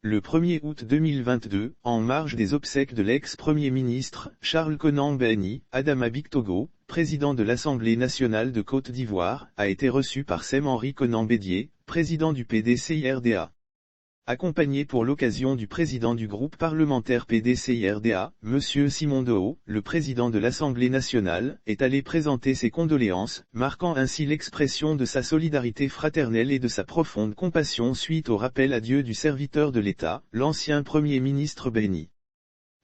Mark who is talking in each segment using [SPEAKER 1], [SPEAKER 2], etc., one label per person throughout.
[SPEAKER 1] Le 1er août 2022, en marge des obsèques de l'ex-premier ministre, Charles Konan Béni, Adama Bictogo, président de l'Assemblée nationale de Côte d'Ivoire, a été reçu par Sem-Henri Konan Bédié, président du PDCIRDA. Accompagné pour l'occasion du président du groupe parlementaire PDCIRDA, M. Simon Doho, le président de l'Assemblée nationale, est allé présenter ses condoléances, marquant ainsi l'expression de sa solidarité fraternelle et de sa profonde compassion suite au rappel à Dieu du serviteur de l'État, l'ancien Premier ministre Béni.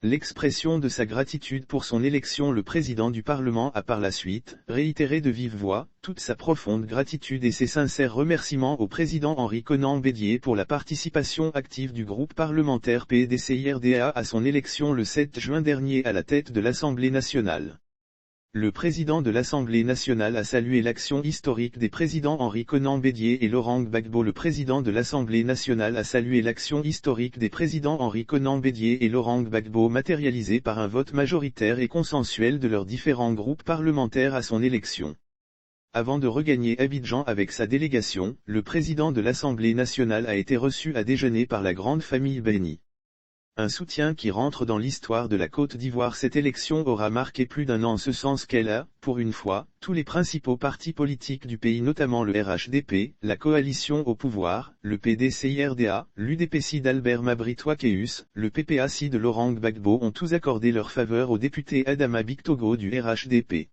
[SPEAKER 1] L'expression de sa gratitude pour son élection. Le président du Parlement a par la suite réitéré de vive voix toute sa profonde gratitude et ses sincères remerciements au président Henri Konan Bédié pour la participation active du groupe parlementaire PDCIRDA à son élection le 7 juin dernier à la tête de l'Assemblée nationale. Le président de l'Assemblée nationale a salué l'action historique des présidents Henri Konan Bédié et Laurent Gbagbo. Le président de l'Assemblée nationale a salué l'action historique des présidents Henri Konan Bédié et Laurent Gbagbo matérialisée par un vote majoritaire et consensuel de leurs différents groupes parlementaires à son élection. Avant de regagner Abidjan avec sa délégation, le président de l'Assemblée nationale a été reçu à déjeuner par la grande famille Béni. Un soutien qui rentre dans l'histoire de la Côte d'Ivoire. Cette élection aura marqué plus d'un an en ce sens qu'elle a, pour une fois, tous les principaux partis politiques du pays, notamment le RHDP, la coalition au pouvoir, le PDCIRDA, l'UDPC d'Albert Mabry-Twakeus, le PPAC de Laurent Gbagbo ont tous accordé leur faveur au député Adama Bictogo du RHDP.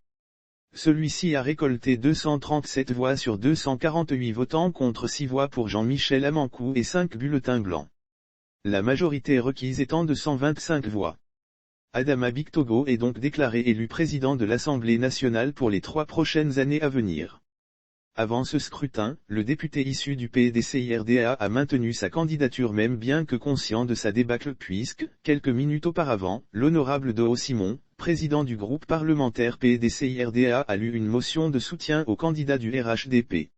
[SPEAKER 1] Celui-ci a récolté 237 voix sur 248 votants contre 6 voix pour Jean-Michel Amankou et 5 bulletins blancs. La majorité requise étant de 125 voix. Adama Bictogo est donc déclaré élu président de l'Assemblée nationale pour les 3 prochaines années à venir. Avant ce scrutin, le député issu du PDCIRDA a maintenu sa candidature même bien que conscient de sa débâcle puisque, quelques minutes auparavant, l'honorable Doho Simon, président du groupe parlementaire PDCIRDA a lu une motion de soutien au candidat du RHDP.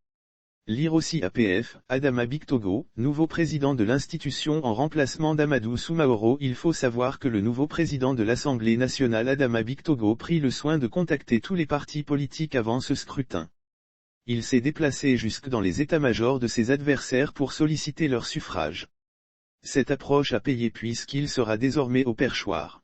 [SPEAKER 1] Lire aussi APF, Adama Bictogo, nouveau président de l'institution en remplacement d'Amadou Soumaoro. Il faut savoir que le nouveau président de l'Assemblée nationale Adama Bictogo prit le soin de contacter tous les partis politiques avant ce scrutin. Il s'est déplacé jusque dans les états-majors de ses adversaires pour solliciter leur suffrage. Cette approche a payé puisqu'il sera désormais au perchoir.